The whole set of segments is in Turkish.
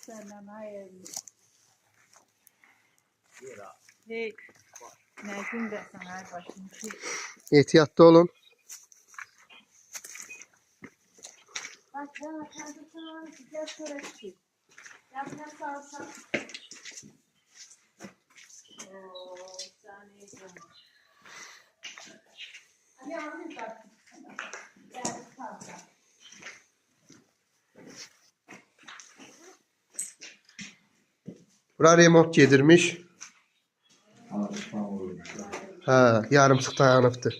Senden hayırlı. Hey, ne gün dersen her başım şey. Ehtiyatlı olun. Bak ya kendi sana güzel söyleşti. Yapma sarsan. Ooo sen iyisin. Hadi anlayın bak. Gel sarsan. Bura remont gedirmiş. Ha, yarımçıq dayanıbdı.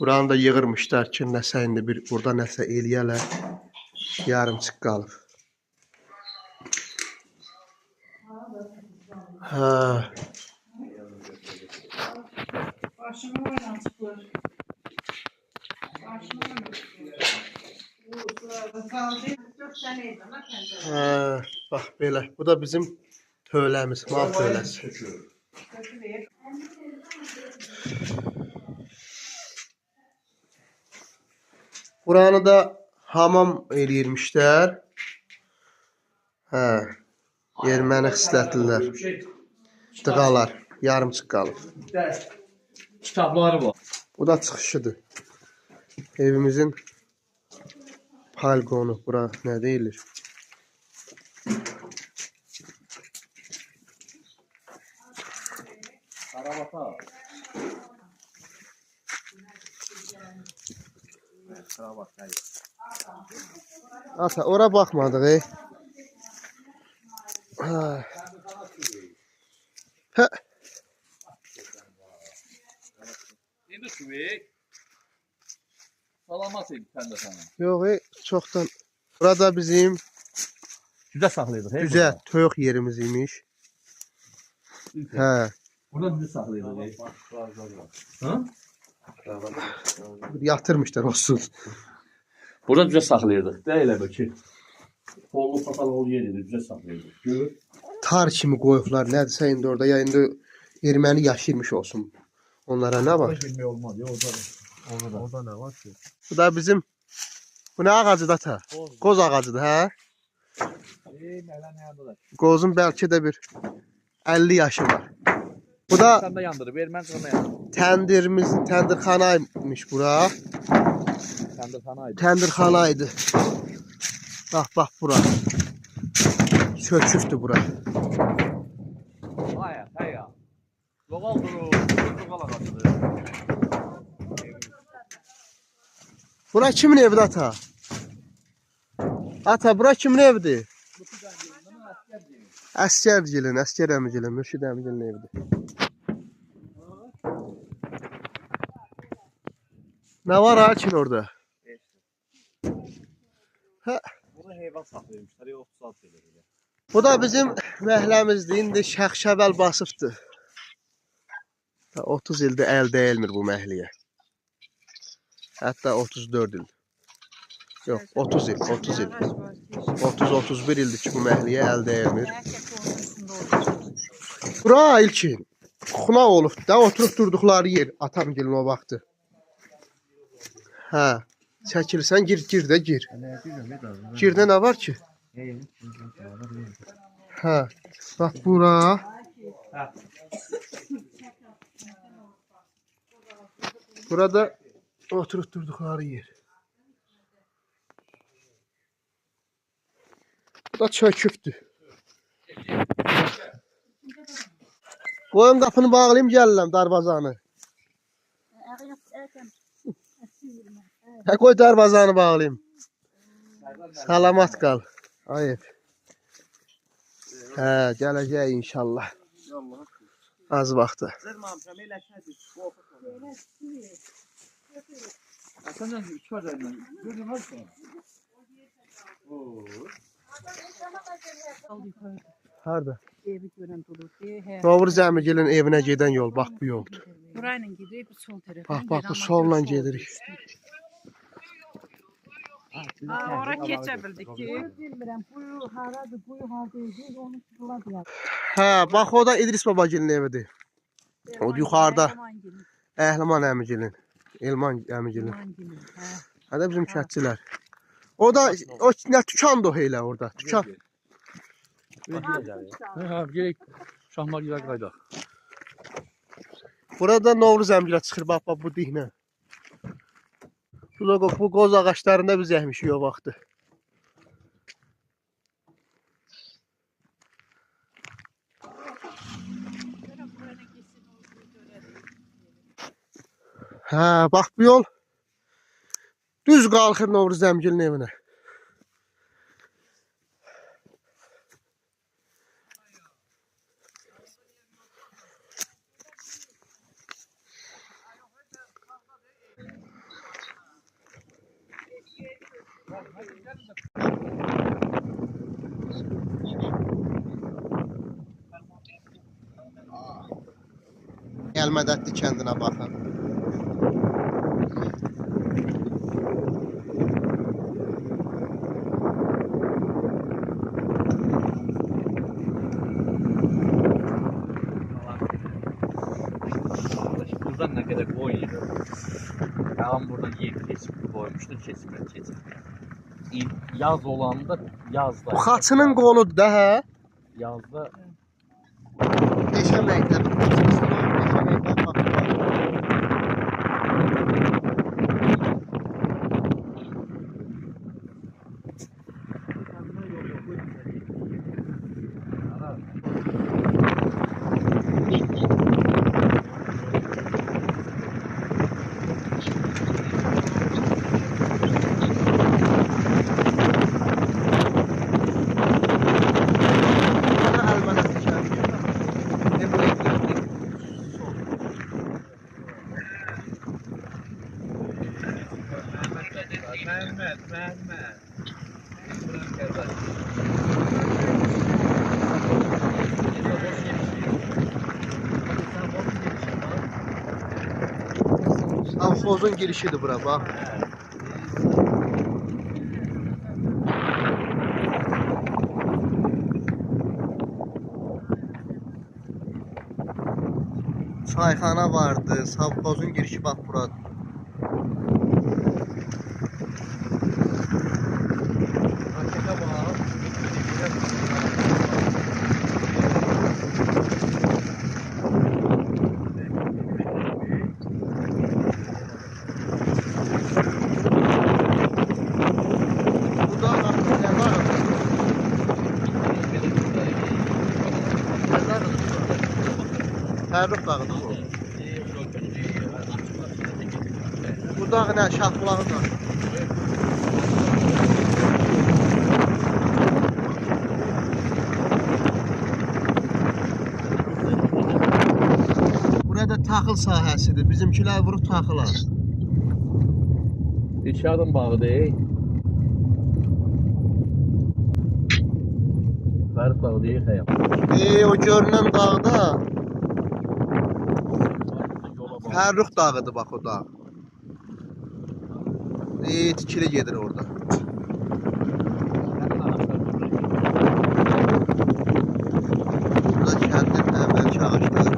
Buranı da yığırmışlar ki, nəsə indi bir burada nəsə eləyələr. Yarımçıq qalıb. Ha, Başımı oynan çıkıyor. Başımı oynan çıkıyor. Bu sırada kaldı. 4 seneydi ama kendi. ha, bax belə. Bu da bizim tövləmiz, mal tövləsi. Kötü ver. Buranı da hamam eləyirmişlər. Hə, erməni xislətlər. Dığalar, yarımçıq qalıb. Kitabları var. Bu da çıxışıdır. Evimizin balkonu. Bura nə deyilir? Karavata. Karavat, hayır. Ata, ora baxmadıq, ey. Ha. Hə, İndi süvey. Salamat edin sen de sana. yox, ey, çoxdan. Burada bizim Güzel saklıyorduk. güzel toyuq yerimiz imiş. Hə, Burada güzel saklıyorduk. Hı? yatırmışlar olsun. Burada güzel saklıyorduk. Değil mi ki? Kolu patalı ol yeriydi. Güzel saklıyorduk. Gör. Tar kimi qoyublar, nədirsə indi orada. Ya indi erməni yaşayırmış olsun. Onlara nə var? Girmək olmaz ya orada. Orada ne var ki? Bu da bizim, bu nə ağacıdır ata? Qoz ağacıdır, hə? Nələr ne yandılar? Qozun bəlkə də bir 50 yaşı var. Bu da Sen de yandırır. Ver ben sana yandırır. təndirxanaymış bura. Yandırxanaydı. Təndirxanaydı. Bax bura. Çökübdür bura. Hayır, hayır. Logal duru. Logal ağacıdır. Bura kimin evidir ata? Ata, bura kimin evidir? Əskərgilin, Əskər əmigilin, Mürşid əmigilin evidir. Nə var Hakin orada? Hə, Burada heyvan saklıyormuşlar. Ya 36 lira. bu da bizim məhəlləmizdir. İndi Şəxşəbəl basıbdır. 30 ildir əl dəyilmir bu məhəlləyə. Hətta 34 il. Yox, 30 il, 30 il. 30-31 ildir ki bu məhəlləyə əl dəyilmir. Bura ilkin xunaq olubdur da, oturub durduqları yer atam gelin o vaxtı. Hə, çəkilsən gir də gir. Girdə nə var ki? Hə, bax bura. Burada oturub durduqları yer. Bu da çökübdür. Qoyun qapını bağlayayım gəlirəm darvazanı. Hə, qoy darvazanı bağlayayım. Salamat qal. Ayıb. Hə, gələcək inşallah. Az vaxtı. Senden 2 adayından. Gördün mü? Harda? Evi görən durur. Novruz əmigilin evinə gedən yol, bax bu yoldur. Burayla gidiyor, bu sol tərəfdən. Bax, bu solla gedirik. Ora keçə bildik ki. Bilmirəm, buyu haradır, buyu hardaydı, onu bula bilər. Hə, bax o da İdris babagilin evidir. O yuxarıda Əhliman əmigilin Elman əmigili. Mangili. Hə. Hə də bizim kətçilər. O da o nə tükandı o elə orada. Tükan. Ha, gerek şahmar girer kayda. Burada Novruz əmgilə çıxır bax bu dihlə. Bu qoz ağaclarında biz əkmişik o vaxtı. Hə, bax bu yol düz qalxır Novruz əmgilin evinə. Gəlmədətli kəndinə baxın. Buradan ne kadar koyun yedi. Tamam buradan yedi kesip koymuştu kesime. Yaz olanda yazda. Bu xaçının qoludur da hə? Yazda Deşəməkdə. Deşəməkdən baxın. Savxozun girişidir bura bax. Çayxana vardı, savxozun girişi bax buradır. Fərrux dağıdır bu. Bu dağ nə? Şahbulağı dağ. Burada taxıl sahəsidir. Bizimkilər vurub taxılar. İki adım bağı değil. Fərrux dağı değil xəyam. O görünən dağda Fərrux dağıdır bax o dağ. Tikili gedir orada. Burada kəndin əvvəlki ağaçları.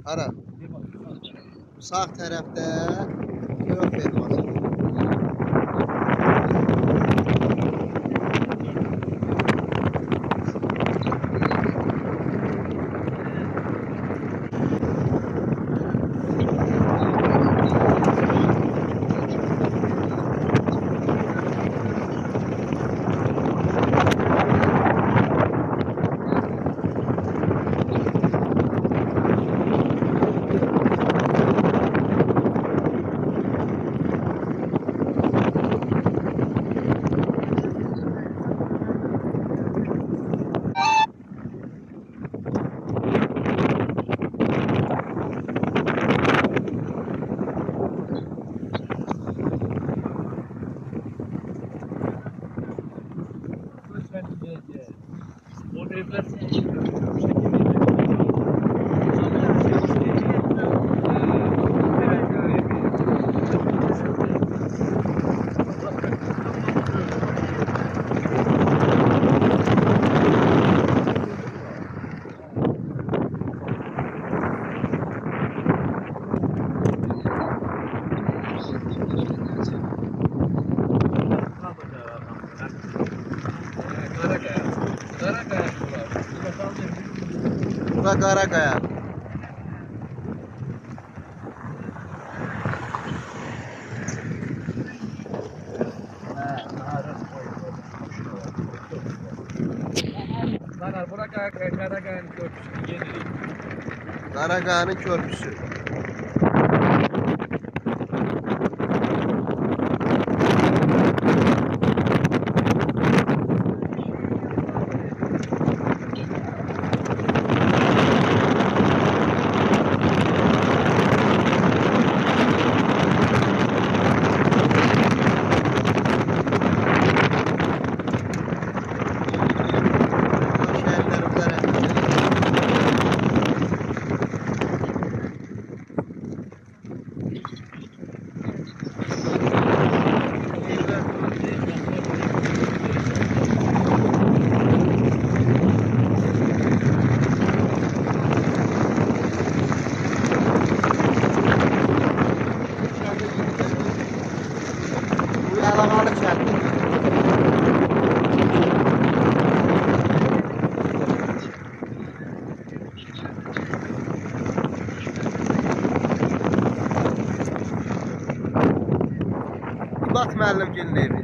Hara? Sağ tərəfdə yox ferması. Bura Qaraqaya. Bura Qaraqayanın köprüsü yenilik. Qaraqayanın körpüsü. Yalamalı kəndi. Murat müəllimgilin evi.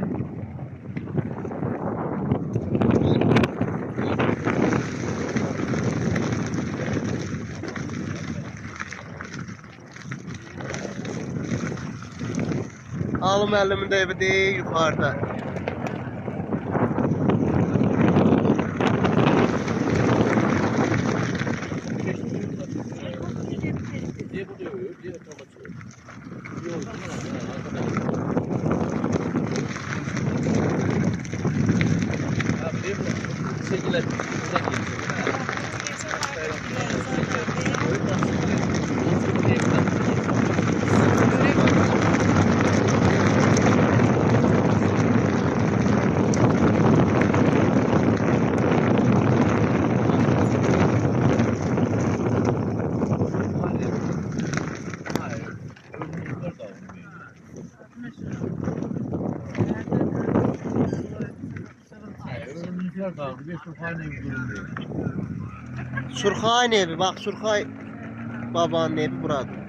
Alı müəllimin də evi deyil, yuxarıda. Surxayın evi, bak Surxay babanın evi buradır.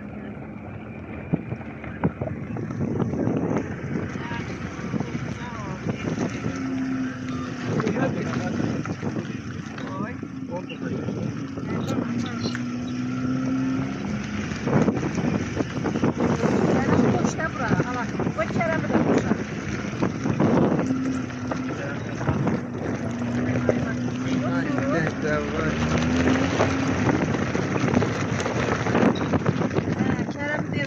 Kerem diye